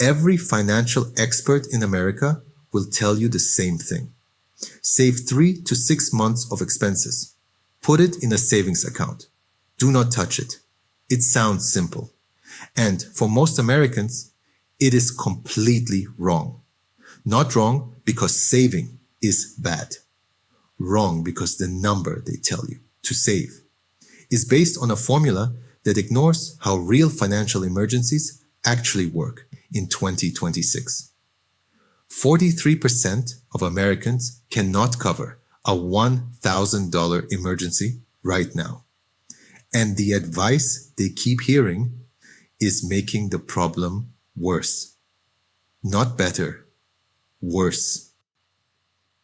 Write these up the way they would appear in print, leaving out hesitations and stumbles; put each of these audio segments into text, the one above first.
Every financial expert in America will tell you the same thing. Save 3 to 6 months of expenses. Put it in a savings account. Do not touch it. It sounds simple. And for most Americans, it is completely wrong. Not wrong because saving is bad. Wrong because the number they tell you to save is based on a formula that ignores how real financial emergencies actually work in 2026. 43% of Americans cannot cover a $1,000 emergency right now. And the advice they keep hearing is making the problem worse. Not better, worse.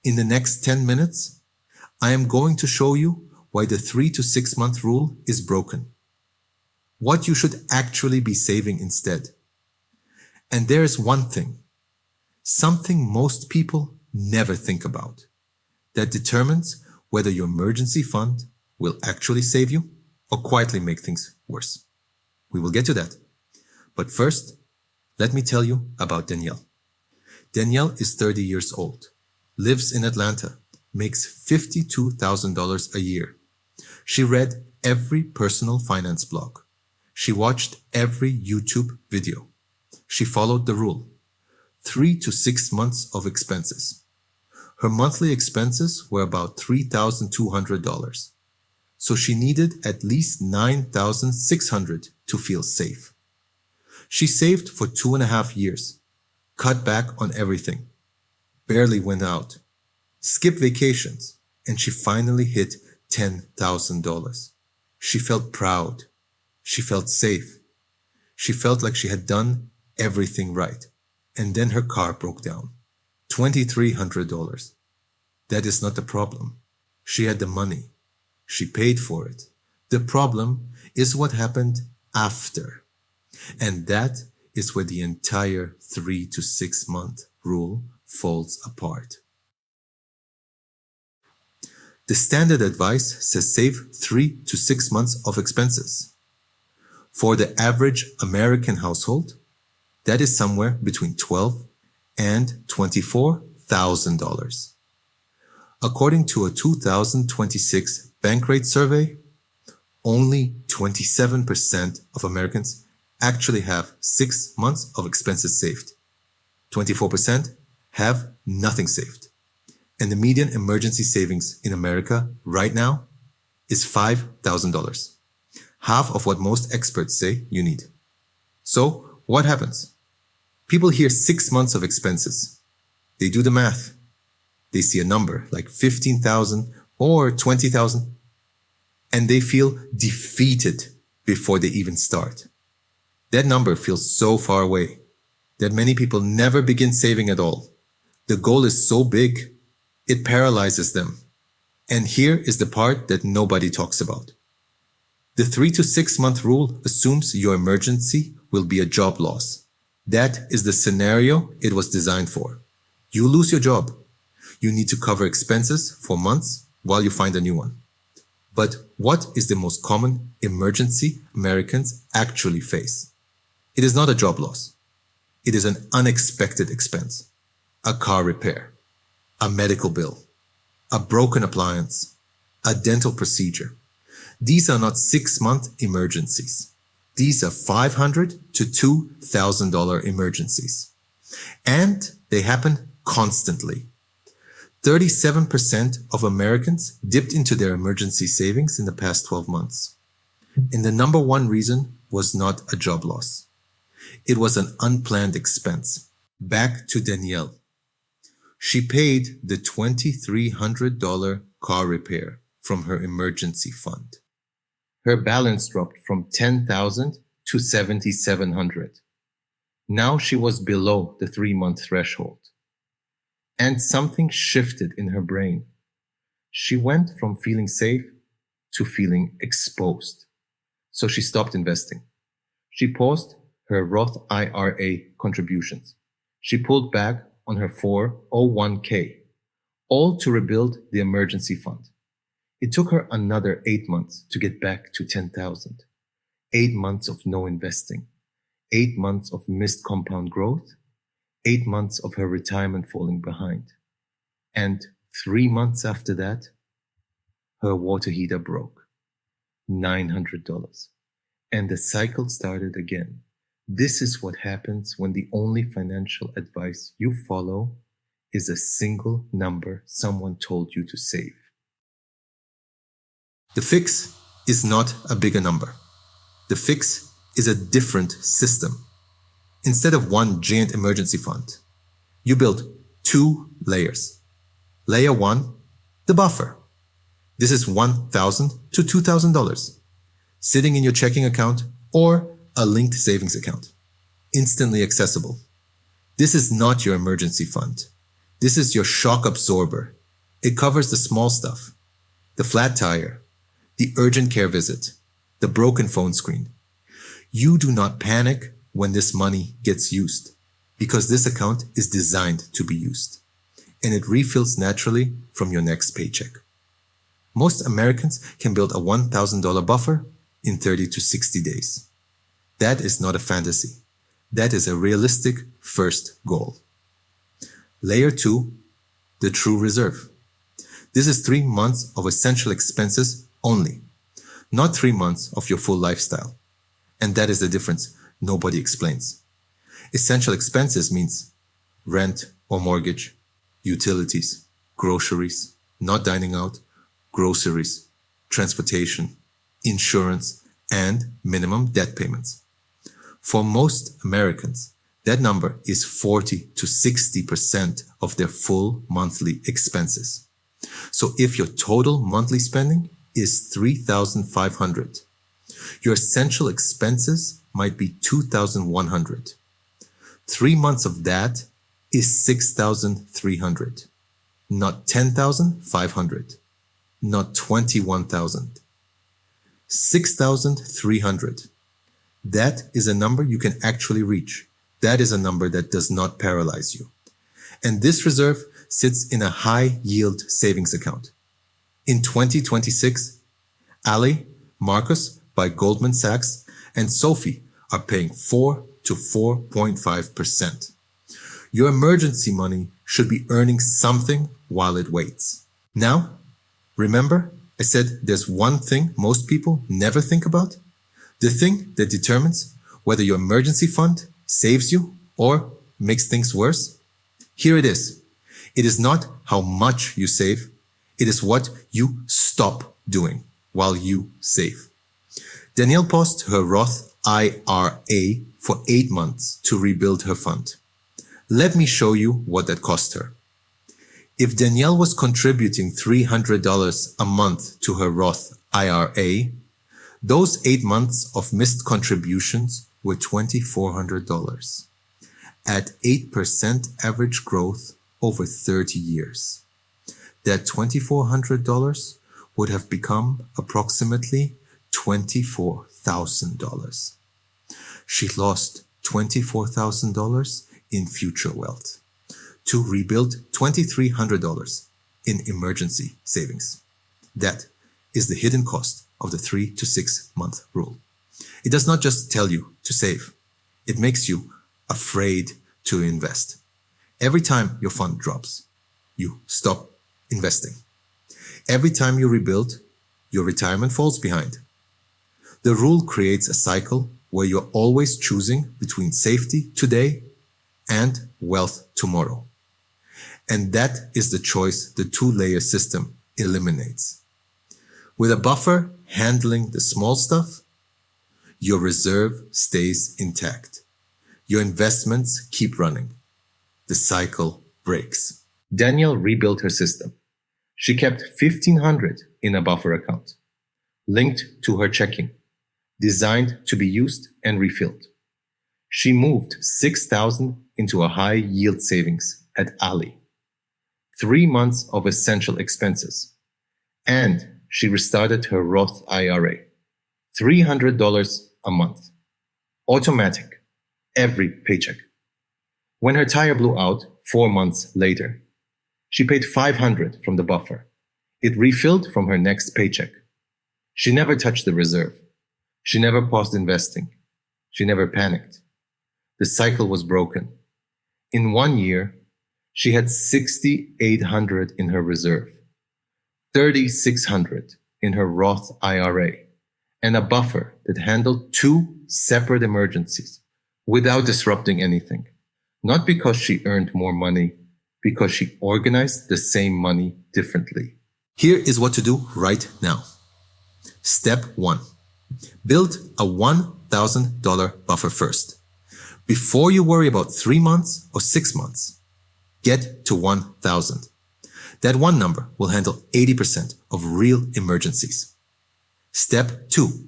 In the next 10 minutes, I am going to show you why the 3 to 6 month rule is broken. What you should actually be saving instead. And there is one thing, something most people never think about, that determines whether your emergency fund will actually save you or quietly make things worse. We will get to that. But first, let me tell you about Danielle. Danielle is 30 years old, lives in Atlanta, makes $52,000 a year. She read every personal finance blog. She watched every YouTube video. She followed the rule. 3 to 6 months of expenses. Her monthly expenses were about $3,200. So she needed at least $9,600 to feel safe. She saved for 2.5 years, cut back on everything, barely went out, skipped vacations, and she finally hit $10,000. She felt proud. She felt safe. She felt like she had done everything right. And then her car broke down. $2,300. That is not the problem. She had the money. She paid for it. The problem is what happened after. And that is where the entire 3 to 6 month rule falls apart. The standard advice says save 3 to 6 months of expenses. For the average American household, that is somewhere between $12,000 and $24,000. According to a 2026 Bankrate survey, only 27% of Americans actually have 6 months of expenses saved. 24% have nothing saved. And the median emergency savings in America right now is $5,000. Half of what most experts say you need. So what happens? People hear 6 months of expenses. They do the math. They see a number like 15,000 or 20,000, and they feel defeated before they even start. That number feels so far away that many people never begin saving at all. The goal is so big, it paralyzes them. And here is the part that nobody talks about. The 3 to 6 month rule assumes your emergency will be a job loss. That is the scenario it was designed for. You lose your job. You need to cover expenses for months while you find a new one. But what is the most common emergency Americans actually face? It is not a job loss. It is an unexpected expense. A car repair, a medical bill, a broken appliance, a dental procedure. These are not 6 month emergencies. These are $500 to $2,000 emergencies. And they happen constantly. 37% of Americans dipped into their emergency savings in the past 12 months. And the number one reason was not a job loss. It was an unplanned expense. Back to Danielle. She paid the $2,300 car repair from her emergency fund. Her balance dropped from $10,000 to $7,700. Now she was below the 3-month threshold. And something shifted in her brain. She went from feeling safe to feeling exposed. So she stopped investing. She paused her Roth IRA contributions. She pulled back on her 401k, all to rebuild the emergency fund. It took her another 8 months to get back to $10,000. 8 months of no investing. 8 months of missed compound growth, 8 months of her retirement falling behind. And 3 months after that, her water heater broke. $900. And the cycle started again. This is what happens when the only financial advice you follow is a single number someone told you to save. The fix is not a bigger number. The fix is a different system. Instead of one giant emergency fund, you build 2 layers. Layer 1, the buffer. This is $1,000 to $2,000, sitting in your checking account or a linked savings account, instantly accessible. This is not your emergency fund. This is your shock absorber. It covers the small stuff, the flat tire, the urgent care visit, the broken phone screen. You do not panic when this money gets used, because this account is designed to be used, and it refills naturally from your next paycheck. Most Americans can build a $1,000 buffer in 30 to 60 days. That is not a fantasy. That is a realistic first goal. Layer 2, the true reserve. This is 3 months of essential expenses only, not 3 months of your full lifestyle. And that is the difference nobody explains. Essential expenses means rent or mortgage, utilities, groceries, not dining out, groceries, transportation, insurance, and minimum debt payments. For most Americans, that number is 40 to 60% of their full monthly expenses. So if your total monthly spending is $3,500, your essential expenses might be $2,100. 3 months of that is $6,300, not $10,500, not $21,000. $6,300. That is a number you can actually reach. That is a number that does not paralyze you. And this reserve sits in a high yield savings account. In 2026, Ali, Marcus by Goldman Sachs, and Sophie are paying 4 to 4.5%. Your emergency money should be earning something while it waits. Now, remember I said there's one thing most people never think about? The thing that determines whether your emergency fund saves you or makes things worse? Here it is. It is not how much you save. It is what you stop doing while you save. Danielle paused her Roth IRA for 8 months to rebuild her fund. Let me show you what that cost her. If Danielle was contributing $300 a month to her Roth IRA, those 8 months of missed contributions were $2,400 at 8% average growth over 30 years. That $2,400 would have become approximately $24,000. She lost $24,000 in future wealth to rebuild $2,300 in emergency savings. That is the hidden cost of the 3 to 6 month rule. It does not just tell you to save. It makes you afraid to invest. Every time your fund drops, you stop investing. Every time you rebuild, your retirement falls behind. The rule creates a cycle where you're always choosing between safety today and wealth tomorrow. And that is the choice the 2-layer system eliminates. With a buffer handling the small stuff, your reserve stays intact. Your investments keep running. The cycle breaks. Danielle rebuilt her system. She kept $1,500 in a buffer account, linked to her checking, designed to be used and refilled. She moved $6,000 into a high yield savings at Ali. 3 months of essential expenses. And she restarted her Roth IRA. $300 a month. Automatic. Every paycheck. When her tire blew out 4 months later, she paid $500 from the buffer. It refilled from her next paycheck. She never touched the reserve. She never paused investing. She never panicked. the cycle was broken. In 1 year, she had $6,800 in her reserve, $3,600 in her Roth IRA, and a buffer that handled 2 separate emergencies without disrupting anything. Not because she earned more money, because she organized the same money differently. Here is what to do right now. Step 1. Build a $1,000 buffer first. Before you worry about 3 months or 6 months, get to 1,000. That one number will handle 80% of real emergencies. Step 2.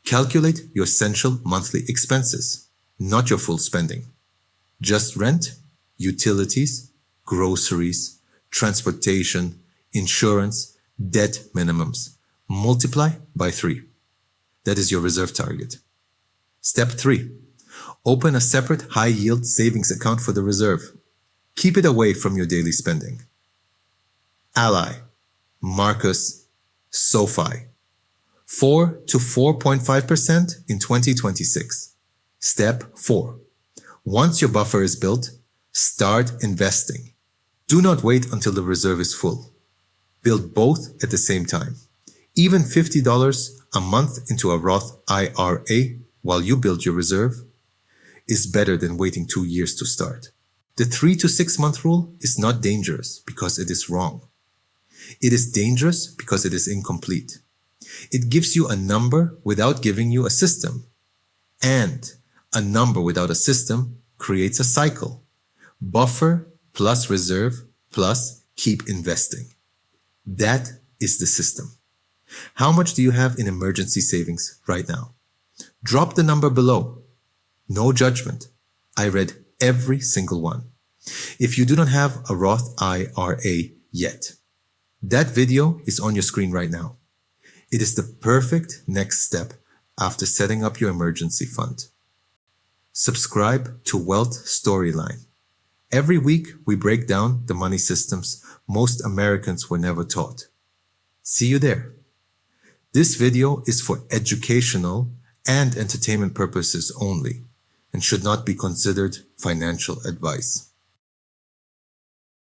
Calculate your essential monthly expenses, not your full spending. Just rent, utilities, groceries, transportation, insurance, debt minimums. Multiply by 3. That is your reserve target. Step 3. Open a separate high-yield savings account for the reserve. Keep it away from your daily spending. Ally, Marcus, SoFi. 4 to 4.5% in 2026. Step 4. Once your buffer is built, start investing. Do not wait until the reserve is full. Build both at the same time. Even $50 a month into a Roth IRA while you build your reserve is better than waiting 2 years to start. The 3 to 6 month rule is not dangerous because it is wrong. It is dangerous because it is incomplete. It gives you a number without giving you a system. And a number without a system creates a cycle. Buffer plus reserve plus keep investing. That is the system. How much do you have in emergency savings right now? Drop the number below. No judgment. I read every single one. If you do not have a Roth IRA yet, that video is on your screen right now. It is the perfect next step after setting up your emergency fund. Subscribe to Wealth Storyline. Every week, we break down the money systems most Americans were never taught. See you there. This video is for educational and entertainment purposes only and should not be considered financial advice.